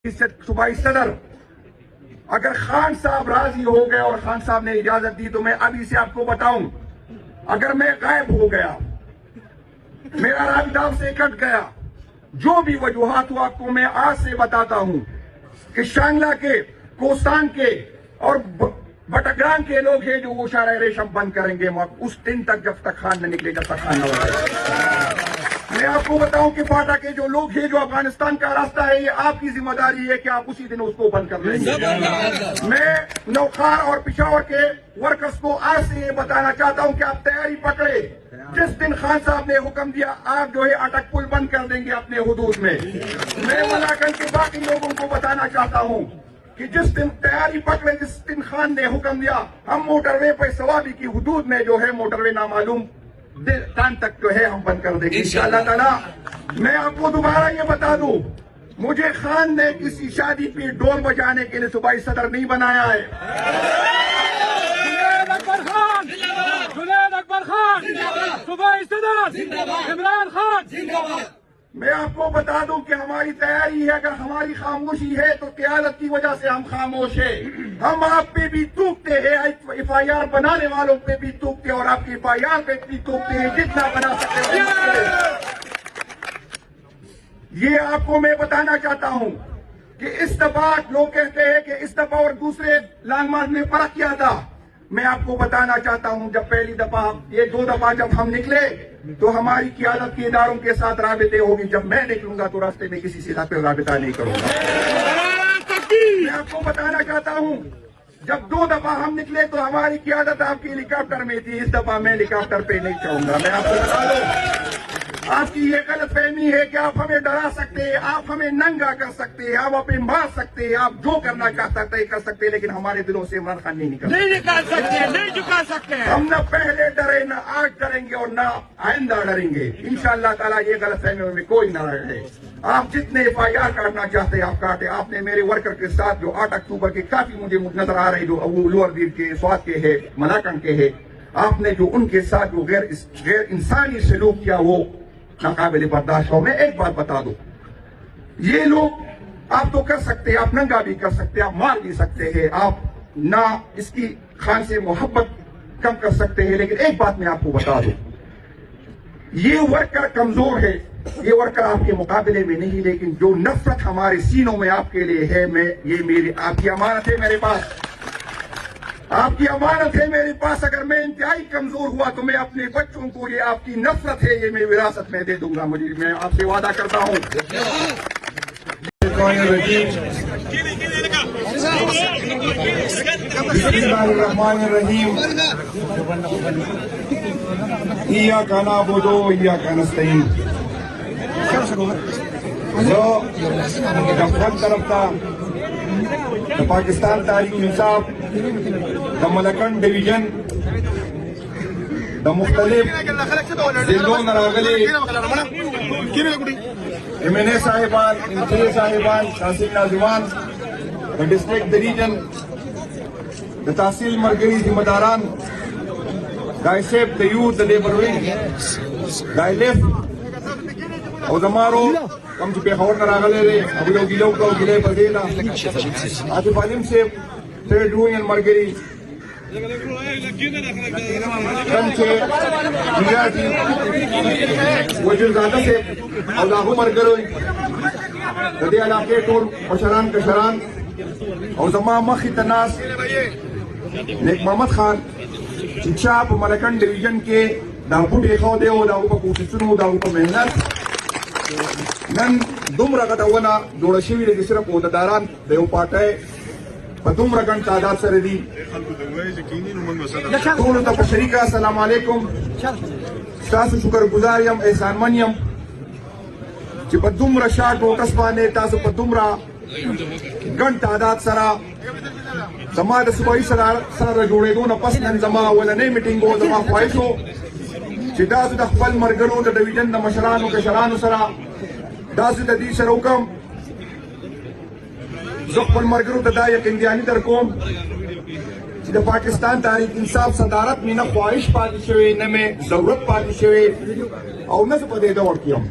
صوبائی صدر اگر خان صاحب راضی ہو گئے اور خان صاحب نے اجازت دی تو میں ابھی سے آپ کو بتاؤں، اگر میں غائب ہو گیا، میرا رابطہ آپ سے کٹ گیا، جو بھی وجوہات ہو آپ کو میں آج سے بتاتا ہوں کہ شانگلہ کے، کوستان کے اور بٹگران کے لوگ ہیں جو وہ شارع ریشم بند کریں گے اس دن تک جب تک خان نہ نکلے، جب تک خان نہ بنے۔ میں آپ کو بتاؤں کہ فاٹا کے جو لوگ ہیں، جو افغانستان کا راستہ ہے، یہ آپ کی ذمہ داری ہے کہ آپ اسی دن اس کو بند کر دیں گے۔ میں نوخار اور پشاور کے ورکرز کو آج سے یہ بتانا چاہتا ہوں کہ آپ تیاری پکڑے، جس دن خان صاحب نے حکم دیا آپ جو ہے اٹک پل بند کر دیں گے اپنے حدود میں۔ میں ملاکنڈ کے باقی لوگوں کو بتانا چاہتا ہوں کہ جس دن تیاری پکڑے، جس دن خان نے حکم دیا ہم موٹر وے پہ سوابی کی حدود میں جو ہے موٹر وے نامعلوم ٹائم تک جو ہے ہم بند کر دیں گے انشاءاللہ تعالی۔ میں آپ کو دوبارہ یہ بتا دوں، مجھے خان نے کسی شادی پہ ڈول بجانے کے لیے صوبائی صدر نہیں بنایا ہے۔ جنید اکبر خان، جنید اکبر خان، صوبائی صدر عمران خان۔ میں آپ کو بتا دوں کہ ہماری تیاری ہے، اگر ہماری خاموشی ہے تو قیادت کی وجہ سے ہم خاموش ہیں۔ ہم آپ پہ بھی توکتے ہیں، ایف آئی آر بنانے والوں پہ بھی توکتے اور آپ کی ایف آئی آر پہ بھی توکتے ہیں، جتنا بنا سکتے ہیں۔ یہ آپ کو میں بتانا چاہتا ہوں کہ اس دفعہ لوگ کہتے ہیں کہ اس دفعہ اور دوسرے لانگ مارچ میں فرق کیا تھا۔ میں آپ کو بتانا چاہتا ہوں جب پہلی دفعہ، یہ دو دفعہ جب ہم نکلے تو ہماری قیادت کے اداروں کے ساتھ رابطے ہوگی، جب میں نکلوں گا تو راستے میں کسی سے رابطہ نہیں کروں گا۔ میں آپ کو بتانا چاہتا ہوں جب دو دفعہ ہم نکلے تو ہماری قیادت آپ کی ہیلی کاپٹر میں تھی، اس دفعہ میں ہیلی کاپٹر پہ نہیں چاہوں گا۔ میں آپ کو بتا دوں، آپ کی یہ غلط فہمی ہے کہ آپ ہمیں ڈرا سکتے ہیں، آپ ہمیں ننگا کر سکتے ہیں، آپ ہمیں مار سکتے ہیں، آپ جو کرنا چاہتے ہیں کر سکتے ہیں، لیکن ہمارے دلوں سے عمران خان نہیں نکل سکتے، نہیں جھکا سکتے۔ ہم نہ پہلے ڈرے، نہ آج ڈریں گے اور نہ آئندہ ڈریں گے انشاءاللہ تعالیٰ۔ یہ غلط فہمیوں میں کوئی نہ رہے۔ آپ جتنے ایف آئی آر کاٹنا چاہتے ہیں آپ کاٹے۔ آپ نے میرے ورکر کے ساتھ جو 8 اکتوبر کے کافی مجھے نظر آ رہے، جو وہ لوور دیر کے، سوات کے ہے، ملاکنڈ کے ہے، آپ نے جو ان کے ساتھ جو غیر انسانی سلوک کیا وہ ناقابل برداشت ہو۔ میں ایک بات بتا دوں، یہ لوگ آپ تو کر سکتے ہیں، آپ ننگا بھی کر سکتے ہیں، آپ مار بھی سکتے ہیں، آپ نہ اس کی خان سے محبت کم کر سکتے ہیں، لیکن ایک بات میں آپ کو بتا دوں، یہ ورکر کمزور ہے، یہ ورکر آپ کے مقابلے میں نہیں، لیکن جو نفرت ہمارے سینوں میں آپ کے لیے ہے، یہ میری آپ کی امانت ہے میرے پاس، آپ کی امانت ہے میرے پاس۔ اگر میں انتہائی کمزور ہوا تو میں اپنے بچوں کو یہ آپ کی نفرت ہے یہ میں وراثت میں دے دوں گا، میں آپ سے وعدہ کرتا ہوں۔ بسم اللہ الرحمن الرحیم، ایاک نعبد و ایاک نستعین۔ جب طرف تھا پاکستان تحریک انصاف دا ملاکنڈ ڈویژن دا مختلف ضلعوں نہ راغلے ایم این اے صاحبان، ایم پی اے صاحبان، تحصیل ناظمان، دا ڈسٹرکٹ دا ریجن، دا تحصیل مرکزی ذمہ داران، دا ایسیب دا یوتھ دا لیبر ونگ، دا ایلیف او زمارو کم چی پیخور نہ راغلے رہے ابو یو گیلو کو گلے بردینا آتف علم سے ٹریڈ یونین مرگری کم چے جیاتی وجل زادہ سے اولاہو مرگروی ردی علاقے ٹول مشران کشران او زمان مخی تناس نیک محمد خان چچا پا ملاکنڈ ڈویژن کے داپو دیکھو دے او داپو پا کوششنو داپو پا محنت نن دومره غټونه جوړه شوې ده چې صرف عہدیداران د یو پارټۍ په دومره ګڼ تعداد سره دي۔ ټولو ته په شریکه السلام علیکم، ستاسو شکرګزار یم، احسانمن یم چې په دومره شارټ نوټس باندې تاسو په دومره ګڼ تعداد سره زما د صوبایي صدر سره جوړېدو نه پس نن زما اولنۍ میټینګ و، زما خواهش و چې تاسو د خپل ملګرو د ډویژن د مشرانو کشرانو سره داسې د دې سره وکړم، زه خپل ملګرو ته دا یقین دهاني در کوم چې د پاکستان تحریک انصاف صدارت مې نه خواهش پاتې شوی، نه مې ضرورت پاتې شوی او نه زه په دې دور کې یم۔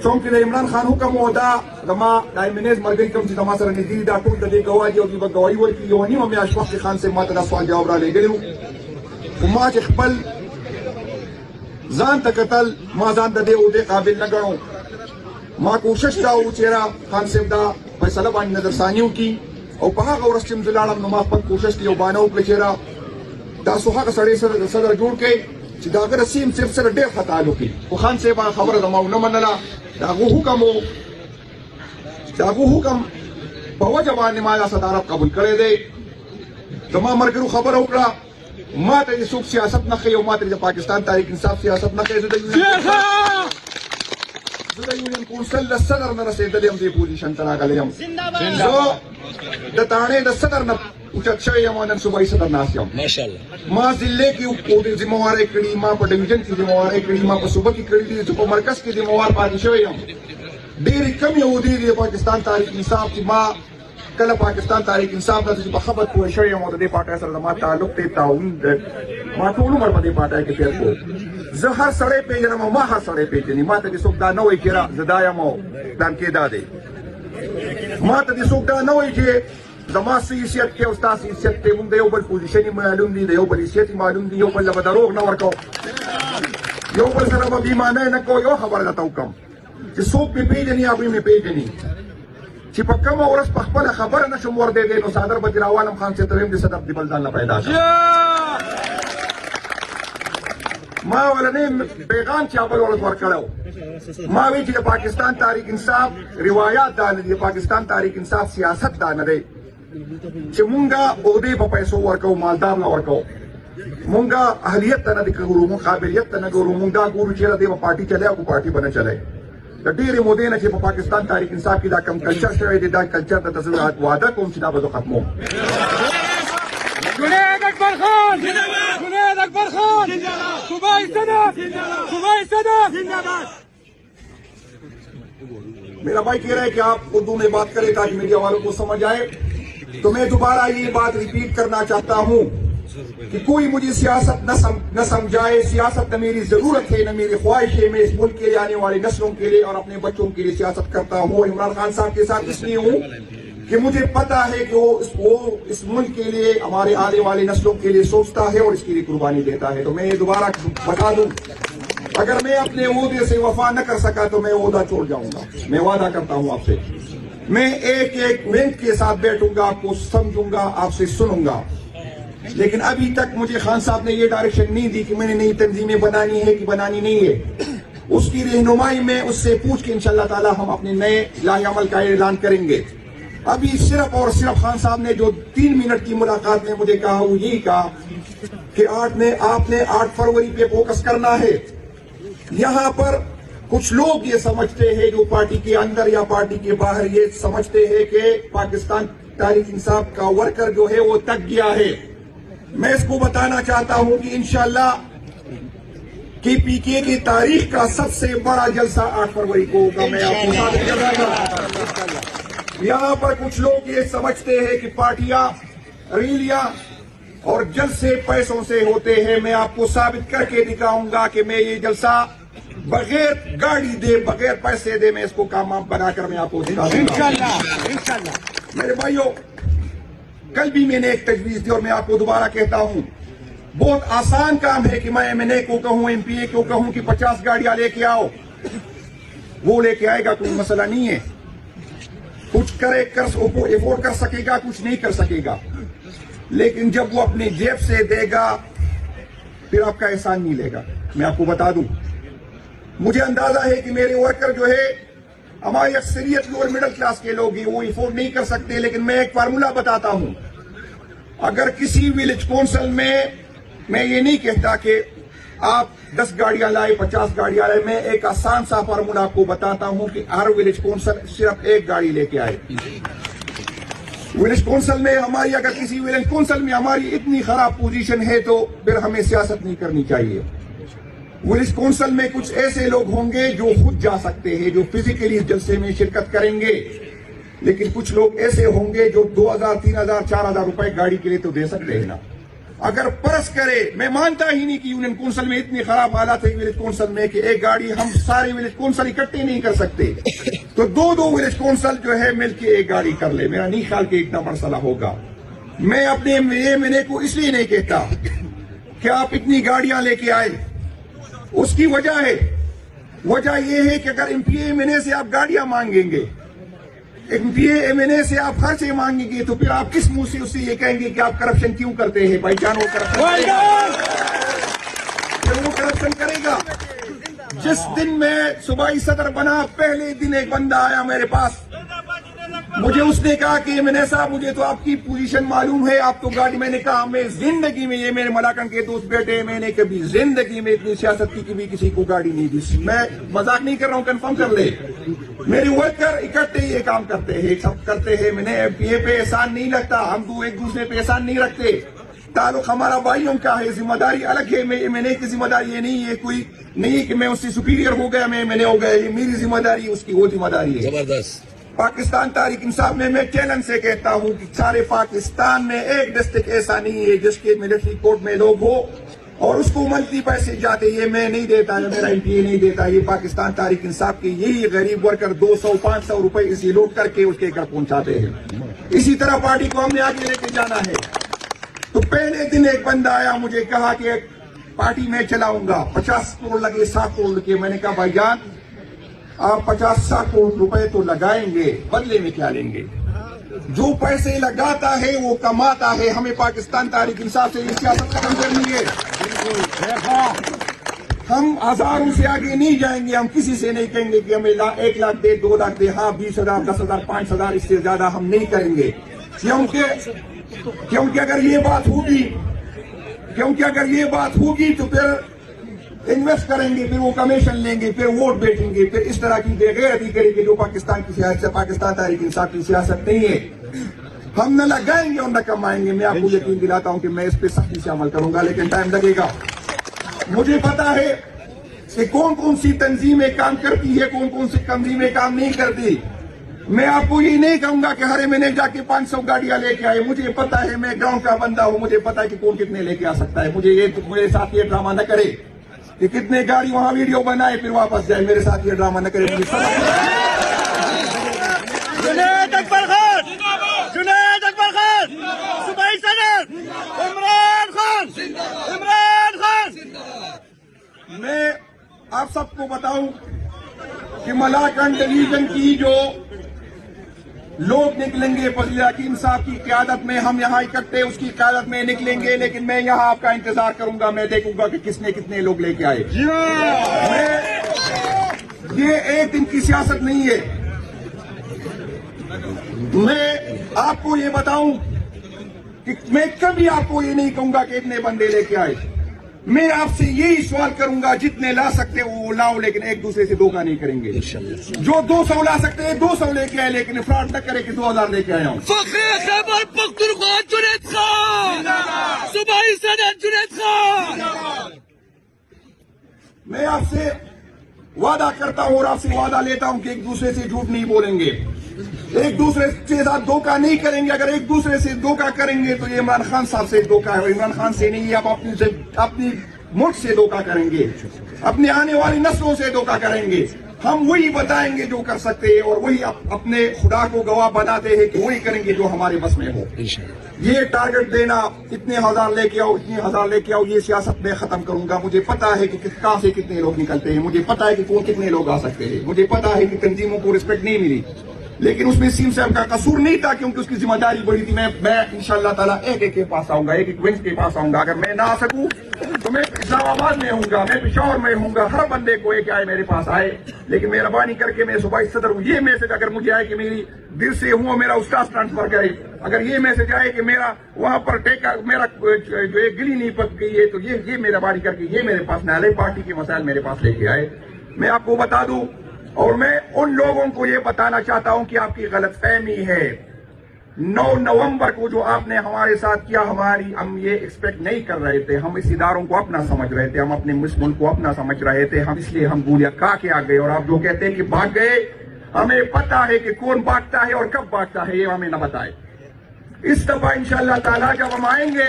څوم چې د عمران خان حکم و دا زما د ایمنیز ملګري کوم چې زما سره نږدې دي دا ټول د دې ګواه دي او دوی به ګواهي ورکړي. یوه نیمه میاشت مخکې خان صاحب ما ته دا سوال جواب رالیږلی و، خو ما چې خپل ځان ته کتل ما ځان د دې عهدې قابل نه ګڼو. ما کوشش دا و چې یاره خان صاحب دا فیصله باندې نظرثاني وکړي او په هغه ورځ چې زه لاړم نو ما خپل کوشش کې یو بانه وکړه چې یاره تاسو هغه سړی سره صدر جوړ کړئ چې د هغه رسیم صاحب سره ډېر ښه تعلق وي. خو خان صاحب هغه خبره زما ونه منله. د هغه حکم و د هغه حکم په وجه باندې ما دا صدارت قبول کړی دی. زما ملګرو خبره وکړه ما ته څوک سیاست نه ښیي او ما ته د پاکستان تحریک انصاف سیاست نه ښیي. زه د یونین کونسل د صدر نه رسېدلی یم دې پوزیشن ته راغلی یم. زه د تاڼې د صدر نه اوچت شوی یم او نن صوبایي صدر ناست یم. ما ضلع کې عہدې ذمہوارۍ کړي، ما په ډویژن کې ذمہوارۍ کړي، ما په صوبه کې کړي دي، په مرکز کې ذمہوار پاتې شوی یم. ډېرې کمې عہدې دي د پاکستان تحریک انصاف چې ما کله پاکستان تحریک انصاف ته چې په خبر پوه شوی یم او د دې پارټۍ سره زما تعلق دی تعاون ما ټول عمر په دې پارټۍ کې تېر کړو. زه هر سړی پېژنم او ما هر سړی پېژني. ما ته دې څوک دا نه وایي چې زه دا یم او پلان کې دا دی. ما ته دې څوک دا نه وایي چې زما څه حیثیت کې او ستا څه حیثیت دی. مونږ د یو بل پوزیشن یې معلوم دي، د یو بل حیثیت یې معلوم دي، یو بل له به دروغ نه ورکوو، یو بل سره به بېایمانۍ نه کوو. یو خبره درته وکړم چې څوک مې پېژني هغوی مې پېژني چې په کومه ورځ په خپله خبره نه شم وردېدی نو څادر به دې راوالم خان صاحب ته ویم دې صدر دې بل ځان نه پیدا کړه. ما ولنې پیغام چا بل ورځ ورکړی ما وی چې د پاکستان تحریک انصاف روایات دا نه دي، د پاکستان تحریک انصاف سیاست دا نه دی چې مونږه عہدې په پیسو ورکوو، مالدار نه ورکوو. مونږه اهلیت ته نه دي ګورو، مونږ قابلیت ته نه ګورو. مونږ دا ګورو چې دې به پارټي چلی او پارټي به نه چلی. د ډېرې مودې نه چې په پاکستان تحریک انصاف کې دا کم کلچر شوی دی دا کلچر ته زه وعده کوم چې دا به زه ختموم. جنید اکبر خان جنید اکبر خان صوبائی صدر صوبائی صدر میرا بھائی کہہ رہا ہے کہ آپ اردو میں بات کریں تاکہ میڈیا والوں کو سمجھ آئے. تو میں دوبارہ یہ بات ریپیٹ کرنا چاہتا ہوں کہ کوئی مجھے سیاست نہ سمجھائے. سیاست نہ میری ضرورت ہے نہ میری خواہش ہے. میں اس ملک کے لیے آنے والے نسلوں کے لیے اور اپنے بچوں کے لیے سیاست کرتا ہوں. عمران خان صاحب کے ساتھ اس لیے ہوں کہ مجھے پتا ہے کہ وہ اس ملک کے لیے ہمارے آنے والے نسلوں کے لیے سوچتا ہے اور اس کے لیے قربانی دیتا ہے. تو میں یہ دوبارہ بتا دوں اگر میں اپنے عہدے سے وفا نہ کر سکا تو میں عہدہ چھوڑ جاؤں گا. میں وعدہ کرتا ہوں آپ سے میں ایک ایک منٹ کے ساتھ بیٹھوں گا، آپ کو سمجھوں گا، آپ سے سنوں گا. لیکن ابھی تک مجھے خان صاحب نے یہ ڈائریکشن نہیں دی کہ میں نے نئی تنظیمیں بنانی ہے کہ بنانی نہیں ہے. اس کی رہنمائی میں اس سے پوچھ کے انشاءاللہ تعالی ہم اپنے نئے لاہ عمل کا اعلان کریں گے. ابھی صرف اور صرف خان صاحب نے جو 3 منٹ کی ملاقات میں مجھے کہا وہ یہی کہا کہ آپ نے 8 فروری پہ فوکس کرنا ہے. یہاں پر کچھ لوگ یہ سمجھتے ہیں جو پارٹی کے اندر یا پارٹی کے باہر یہ سمجھتے ہیں کہ پاکستان تحریک انصاف کا ورکر جو ہے وہ تک گیا ہے. میں اس کو بتانا چاہتا ہوں کہ انشاءاللہ کہ پی کے کی تاریخ کا سب سے بڑا جلسہ 8 فروری کو ہوگا. میں آپ کو ثابت کر رہا ہوں. یہاں پر کچھ لوگ یہ سمجھتے ہیں کہ پارٹیاں ریلیاں اور جلسے پیسوں سے ہوتے ہیں. میں آپ کو ثابت کر کے دکھاؤں گا کہ میں یہ جلسہ بغیر گاڑی دے بغیر پیسے دے میں اس کو کام بنا کر میں آپ کو دکھاؤں گا. میرے بھائیوں کل بھی میں نے ایک تجویز دی اور میں آپ کو دوبارہ کہتا ہوں بہت آسان کام ہے کہ میں MNA کو کہوں ایم پی اے کو کہوں کہ 50 گاڑیاں لے کے آؤ. وہ لے کے آئے گا کوئی مسئلہ نہیں ہے. کچھ افورڈ کر سکے گا کچھ نہیں کر سکے گا. لیکن جب وہ اپنے جیب سے دے گا پھر آپ کا احسان نہیں لے گا. میں آپ کو بتا دوں مجھے اندازہ ہے کہ میرے ورکر جو ہے ہماری اکثریت لوور مڈل کلاس کے لوگ ہیں وہ افورڈ نہیں کر سکتے. لیکن میں ایک فارمولا بتاتا ہوں. اگر کسی ولیج کونسل میں یہ نہیں کہتا کہ آپ 10 گاڑیاں لائے 50 گاڑیاں لائے. میں ایک آسان سا فارمولا آپ کو بتاتا ہوں کہ ہر ولیج کونسل صرف 1 گاڑی لے کے آئے. ولیج کونسل میں ہماری اگر کسی ولیج کونسل میں ہماری اتنی خراب پوزیشن ہے تو پھر ہمیں سیاست نہیں کرنی چاہیے. ولیج کونسل میں کچھ ایسے لوگ ہوں گے جو خود جا سکتے ہیں جو فزیکلی اس جلسے میں شرکت کریں گے. لیکن کچھ لوگ ایسے ہوں گے جو 2000 3000 4000 روپے گاڑی کے لیے تو دے سکتے ہیں نا. اگر پرس کرے، میں مانتا ہی نہیں کہ یونین کونسل میں اتنی خراب حالات ہے ولیج کونسل میں کہ ایک گاڑی ہم سارے ولیج کونسل اکٹھے نہیں کر سکتے، تو دو ولیج کونسل جو ہے مل کے ایک گاڑی کر لے. میرا نہیں خیال کہ اتنا مسئلہ ہوگا. میں اپنے ایم این اے کو اس لیے نہیں کہتا کہ آپ اتنی گاڑیاں لے کے آئے، اس کی وجہ ہے، وجہ یہ ہے کہ اگر ایم پی ایم این اے سے آپ گاڑیاں مانگیں گے، ایم پی ایم این اے سے آپ خرچے مانگیں گے، تو پھر آپ کس منہ سے اس سے یہ کہیں گے کہ آپ کرپشن کیوں کرتے ہیں؟ بھائی جان، وہ کرپشن کرے گا. جس دن میں صوبائی صدر بنا، پہلے دن ایک بندہ آیا میرے پاس، مجھے اس نے کہا کہ ایم این اے صاحب مجھے تو آپ کی پوزیشن معلوم ہے، آپ تو گاڑی. میں نے کہا میں زندگی میں، یہ میرے ملاکن کے دوست بیٹے، میں نے کبھی زندگی میں اتنی سیاست کی کبھی کسی کو گاڑی نہیں دی. میں مذاق نہیں کر رہا ہوں، کنفرم کر لے. میرے ورکر اکٹھے یہ کام کرتے ہیں، سب کرتے ہیں. میں نے یہ پہ احسان نہیں لگتا، ہم تو ایک دوسرے پہ احسان نہیں رکھتے. تعلق ہمارا بھائیوں کا ہے، ذمہ داری الگ ہے. میں نے کی ذمہ داری یہ نہیں ہے، کوئی نہیں کہ میں اس سے سپیریئر ہو گیا، میں نے ہو گیا. یہ میری ذمہ داری ہے، اس کی وہ ذمہ داری ہے. زبردست. پاکستان تحریک انصاف میں چیلنج سے کہتا ہوں کہ سارے پاکستان میں ایک ڈسٹرکٹ ایسا نہیں ہے جس کے ملٹری کورٹ میں لوگ ہو اور اس کو منتھلی پیسے جاتے. یہ میں نہیں دیتا، یہ میرا ایم پی اے نہیں دیتا. یہ پاکستان تحریک انصاف کے یہی غریب ورکر 200-500 روپے اسی لوٹ کر کے اس کے گھر پہنچاتے ہیں. اسی طرح پارٹی کو ہم نے آگے لے کے جانا ہے. تو پہلے دن ایک بندہ آیا، مجھے کہا کہ پارٹی میں چلاؤں گا، 50 کروڑ لگے، 60 کروڑ لگے. میں نے کہا بھائی جان آپ 50-60 کروڑ روپے تو لگائیں گے، بدلے میں کیا لیں گے؟ جو پیسے لگاتا ہے وہ کماتا ہے. ہمیں پاکستان تحریک انصاف سے یہ سیاست ختم کرنی ہے. ہم ہزاروں سے آگے نہیں جائیں گے. ہم کسی سے نہیں کہیں گے کہ ہمیں 1 لاکھ دے، 2 لاکھ دے. ہاں 20,000، 10,000، 5,000، اس سے زیادہ ہم نہیں کریں گے. کیونکہ اگر یہ بات ہوگی تو پھر انویسٹ کریں گے، پھر وہ کمیشن لیں گے، پھر ووٹ بیٹھیں گے، پھر اس طرح کی بے غیرتی کریں گے جو پاکستان کی سیاست، پاکستان تحریک انصاف کی سیاست نہیں ہے. ہم نہ لگائیں گے اور نہ کمائیں گے. میں آپ کو یقین دلاتا ہوں کہ میں اس پہ سختی سے عمل کروں گا، لیکن ٹائم لگے گا. مجھے پتا ہے کہ کون سی تنظیمیں کام کرتی ہے، کون سی تنظیمیں کام نہیں کرتی. میں آپ کو یہ نہیں کہوں گا کہ ہر مہینے جا کے 500 گاڑیاں لے کے آئے. مجھے پتا ہے، میں گراؤنڈ کا بندہ ہوں، مجھے پتا ہے کہ کون کتنے لے کے آ سکتا ہے. میرے ساتھ یہ ڈرامہ نہ کرے کہ کتنے گاڑی وہاں ویڈیو بنائے پھر واپس جائے. میرے ساتھ یہ ڈرامہ نہ کرے. جنید اکبر خان، جنید اکبر خان، صوبائی صدر عمران خان. میں آپ سب کو بتاؤں کہ ملاکنڈ ڈویژن کی جو لوگ نکلیں گے فضل حکیم صاحب کی قیادت میں، ہم یہاں اکٹھے اس کی قیادت میں نکلیں گے. لیکن میں یہاں آپ کا انتظار کروں گا، میں دیکھوں گا کہ کتنے لوگ لے کے آئے. یہ ایک دن کی سیاست نہیں ہے. میں آپ کو یہ بتاؤں کہ میں کبھی آپ کو یہ نہیں کہوں گا کہ اتنے بندے لے کے آئے. میں آپ سے یہی سوال کروں گا جتنے لا سکتے وہ لاؤ، لیکن ایک دوسرے سے دھوکہ نہیں کریں گے. جو 200 لا سکتے ہیں 200 لے کے آئے، لیکن فراڈ نہ کرے کہ 2000 لے کے آیا ہوں. فخر خیبر پختونخوا جنید خان، صوبائی صدر جنید خان. میں آپ سے وعدہ کرتا ہوں اور آپ سے وعدہ لیتا ہوں کہ ایک دوسرے سے جھوٹ نہیں بولیں گے، ایک دوسرے سے دھوکہ نہیں کریں گے. اگر ایک دوسرے سے دھوکہ کریں گے تو یہ عمران خان صاحب سے دھوکہ ہے. عمران خان سے نہیں، آپ اپنی ملک سے دھوکہ کریں گے، اپنے آنے والی نسلوں سے دھوکہ کریں گے. ہم وہی بتائیں گے جو کر سکتے ہیں، اور وہی اپنے خدا کو گواہ بناتے ہیں کہ وہی کریں گے جو ہمارے بس میں ہو. یہ ٹارگٹ دینا اتنے ہزار لے کے آؤ، اتنے ہزار لے کے آؤ، یہ سیاست میں ختم کروں گا. مجھے پتا ہے کہ کہاں سے کتنے لوگ نکلتے ہیں، مجھے پتا ہے کہ کون کتنے لوگ آ سکتے ہیں، مجھے پتا ہے کہ تنظیموں کو رسپیکٹ نہیں ملی. لیکن اس میں سیم صاحب کا قصور نہیں تھا، کیونکہ اس کی ذمہ داری بڑی تھی. میں انشاءاللہ تعالیٰ ایک کے پاس آؤں گا، ایک ونچ کے پاس آؤں گا. اگر میں نہ آ سکوں تو میں اسلام آباد میں ہوں گا، میں پشاور میں ہوں گا. ہر بندے کو ایک آئے میرے پاس آئے، لیکن مہربانی کر کے میں صوبائی صدر ہوں. یہ میسج اگر مجھے آئے کہ میری دل سے ہوں، میرا استاذ ٹرانسفر کرے، اگر یہ میسج آئے کہ میرا وہاں پر میرا جو ایک گلی نہیں پک گئی ہے، تو یہ مہربانی کر کے یہ میرے پاس نہ آئے، پارٹی کے مسائل میرے پاس لے کے آئے. میں آپ کو بتا دوں، اور میں ان لوگوں کو یہ بتانا چاہتا ہوں کہ آپ کی غلط فہمی ہے. 9 نومبر کو جو آپ نے ہمارے ساتھ کیا، ہم یہ ایکسپیکٹ نہیں کر رہے تھے. ہم اس اداروں کو اپنا سمجھ رہے تھے، ہم اپنے ملک کو اپنا سمجھ رہے تھے. ہم اس لیے ہم گولیاں کھا کے آ گئے. اور آپ جو کہتے ہیں کہ بھاگ گئے، ہمیں پتا ہے کہ کون بھاگتا ہے اور کب بھاگتا ہے، یہ ہمیں نہ بتائے. اس دفعہ انشاءاللہ تعالیٰ جب ہم آئیں گے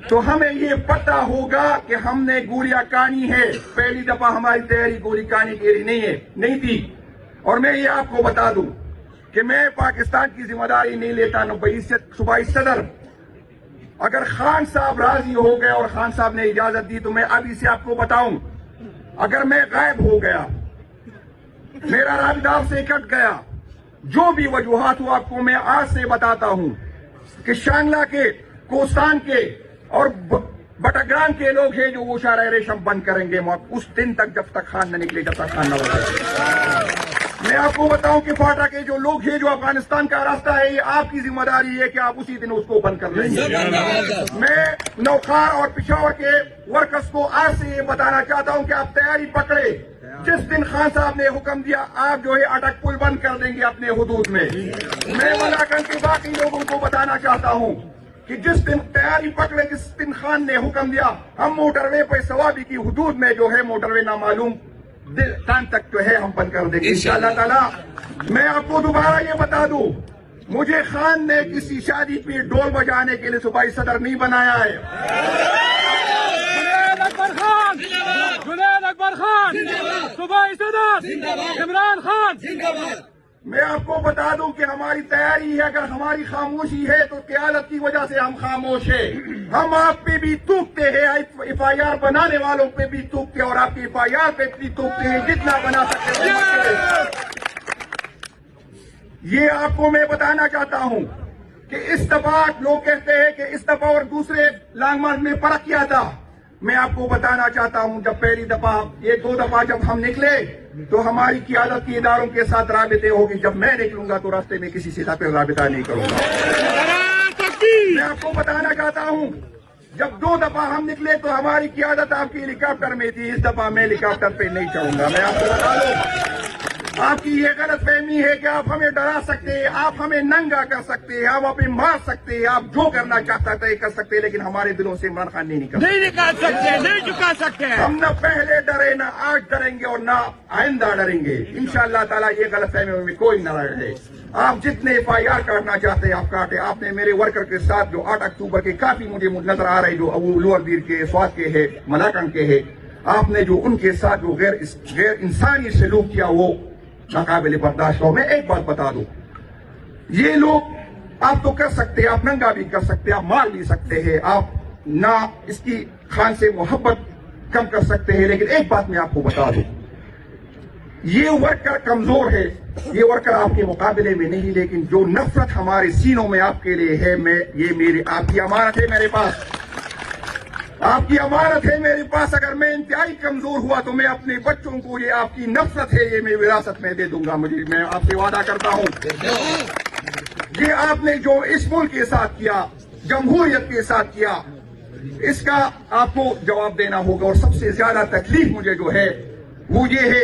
تو ہمیں یہ پتہ ہوگا کہ ہم نے گولیاں کانی ہے. پہلی دفعہ ہماری تیاری گولی کانی کی نہیں تھی. اور میں یہ آپ کو بتا دوں کہ میں پاکستان کی ذمہ داری نہیں لیتا نہ صوبائی صدر. اگر خان صاحب راضی ہو گئے اور خان صاحب نے اجازت دی تو میں ابھی سے آپ کو بتاؤں, اگر میں غائب ہو گیا, میرا رابطہ آپ سے کٹ گیا, جو بھی وجوہات ہو آپ کو میں آج سے بتاتا ہوں کہ شانگلہ کے, کوستان کے اور بٹگران کے لوگ ہیں جو وہ شارع ریشم بند کریں گے اس دن تک جب تک خان نہ نکلے, جب تک خان نہ ہو. میں آپ کو بتاؤں کہ فاٹا کے جو لوگ ہیں, جو افغانستان کا راستہ ہے, یہ آپ کی ذمہ داری ہے کہ آپ اسی دن اس کو بند کر لیں گے. میں نوخار اور پشاور کے ورکرز کو آج سے یہ بتانا چاہتا ہوں کہ آپ تیاری پکڑے. جس دن خان صاحب نے حکم دیا آپ جو ہے اٹک پل بند کر دیں گے اپنے حدود میں. میں ملاکنڈ کے باقی لوگوں کو بتانا چاہتا ہوں کہ جس دن تیاری پکڑے, جس دن خان نے حکم دیا, ہم موٹر وے پہ سوابی کی حدود میں جو ہے موٹر وے نامعلوم ٹائم تک جو ہے ہم بند کر دیں گے انشاءاللہ تعالی. میں آپ کو دوبارہ یہ بتا دوں, مجھے خان نے کسی شادی پہ ڈول بجانے کے لیے صوبائی صدر نہیں بنایا ہے. جنید اکبر خان, صوبائی صدر عمران خان. میں آپ کو بتا دوں کہ ہماری تیاری ہے, اگر ہماری خاموشی ہے تو قیادت کی وجہ سے ہم خاموش ہیں. ہم آپ پہ بھی توکتے ہیں, ایف آئی آر بنانے والوں پہ بھی توکتے ہیں اور آپ کی ایف آئی آر پہ بھی توکتے ہیں, جتنا بنا سکتے ہیں. یہ آپ کو میں بتانا چاہتا ہوں کہ اس دفعہ لوگ کہتے ہیں کہ اس دفعہ اور دوسرے لانگ مارچ میں فرق کیا تھا. میں آپ کو بتانا چاہتا ہوں جب پہلی دفعہ, یہ 2 دفعہ جب ہم نکلے تو ہماری قیادت کے اداروں کے ساتھ رابطے ہوگی. جب میں نکلوں گا تو راستے میں کسی سے پہ رابطہ نہیں کروں گا. میں آپ کو بتانا چاہتا ہوں جب 2 دفعہ ہم نکلے تو ہماری قیادت آپ کی ہیلی کاپٹر میں تھی. اس دفعہ میں ہیلی کاپٹر پہ نہیں چڑھوں گا. میں آپ کو بتا دوں, آپ کی یہ غلط فہمی ہے کہ آپ ہمیں ڈرا سکتے ہیں, آپ ہمیں ننگا کر سکتے ہیں, آپ ہمیں مار سکتے ہیں, آپ جو کرنا چاہتا تھا کر سکتے ہیں, لیکن ہمارے دلوں سے عمران خان نہیں نکال سکتے, نہیں جھکا سکتے. ہم نہ پہلے ڈرے, نہ آج ڈریں گے اور نہ آئندہ ڈریں گے انشاءاللہ تعالیٰ. یہ غلط فہمی میں کوئی نہ رہے. آپ جتنے ایف آئی آر کاٹنا چاہتے ہیں آپ کاٹے. آپ نے میرے ورکر کے ساتھ جو 8 اکتوبر کے کافی مجھے نظر آ رہے, جو لوور دیر کے, سوات کے ہے, ملاکنڈ کے ہے, آپ نے جو ان کے ساتھ جو غیر انسانی سلوک کیا وہ ناقابل برداشت ہو. میں ایک بات بتا دوں, یہ لوگ آپ تو کر سکتے ہیں, آپ ننگا بھی کر سکتے ہیں, آپ مار بھی سکتے ہیں, آپ نہ اس کی خان سے محبت کم کر سکتے ہیں, لیکن ایک بات میں آپ کو بتا دوں, یہ ورکر کمزور ہے, یہ ورکر آپ کے مقابلے میں نہیں, لیکن جو نفرت ہمارے سینوں میں آپ کے لیے ہے, آپ کی امانت ہے میرے پاس, آپ کی امانت ہے میرے پاس. اگر میں انتہائی کمزور ہوا تو میں اپنے بچوں کو یہ آپ کی نفرت ہے, یہ میں وراثت میں دے دوں گا. میں آپ سے وعدہ کرتا ہوں, یہ آپ نے جو اس ملک کے ساتھ کیا, جمہوریت کے ساتھ کیا, اس کا آپ کو جواب دینا ہوگا. اور سب سے زیادہ تکلیف مجھے جو ہے وہ یہ ہے,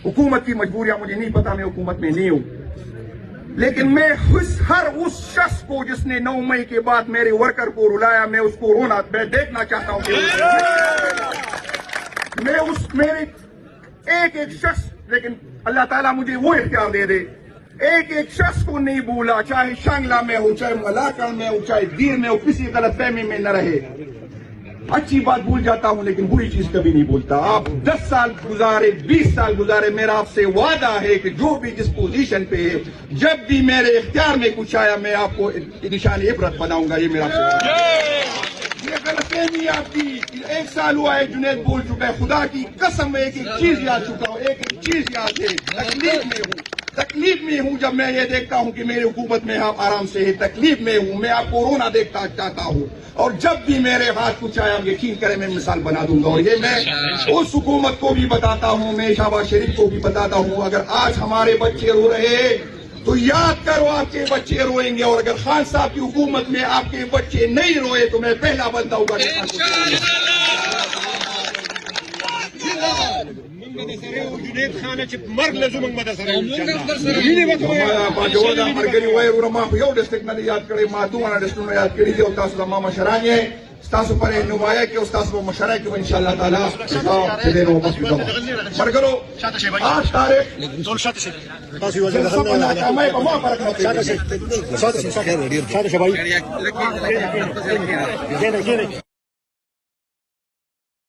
حکومت کی مجبوریاں مجھے نہیں پتا, میں حکومت میں نہیں ہوں, لیکن میں ہر اس شخص کو جس نے 9 مئی کے بعد میرے ورکر کو رلایا, میں اس کو رونا, میں دیکھنا چاہتا ہوں کہ میں میرے ایک شخص, لیکن اللہ تعالیٰ مجھے وہ اختیار دے دے, ایک شخص کو نہیں بھولا, چاہے شانگلہ میں ہو, چاہے ملاکنڈ میں ہو, چاہے دیر میں ہو, کسی غلط فہمی میں نہ رہے. اچھی بات بھول جاتا ہوں لیکن بری چیز کبھی نہیں بھولتا. آپ 10 سال گزارے, 20 سال گزارے, میرا آپ سے وعدہ ہے کہ جو بھی جس پوزیشن پہ ہے, جب بھی میرے اختیار میں کچھ آیا میں آپ کو نشان عبرت بناؤں گا. یہ میرا وعدہ ہے. یہ غلط فہمی آپ کی 1 سال ہوا ہے, جنید بول چکا ہے, خدا کی قسم میں ایک چیز یاد چکا ہوں, ایک چیز یاد ہے, تکلیف میں ہوں جب میں یہ دیکھتا ہوں کہ میری حکومت میں آپ آرام سے ہے, تکلیف میں ہوں, میں آپ کو رونا دیکھتا چاہتا ہوں, اور جب بھی میرے ہاتھ کچھ آیا یقین کریں میں مثال بنا دوں گا. اور یہ میں اس حکومت کو بھی بتاتا ہوں, میں شہباز شریف کو بھی بتاتا ہوں, اگر آج ہمارے بچے رو رہے تو یاد کرو آپ کے بچے روئیں گے, اور اگر خان صاحب کی حکومت میں آپ کے بچے نہیں روئے تو میں پہلا بندہ ہوگا. جنید خان مرگ لزوم مدرسه یو ډیسټریکټ نه یاد کړی, ما 2 ډیسټریکټ نه یاد کړی, او تاسو د ما مشران یې استاسو پر نمایاں کے استاسو مشورہ کے انشاءاللہ تعالی دیر واپس بھی مرگرو 8 تاریخ جلسہ پر ناکامائی پر وہاں پر رکھنا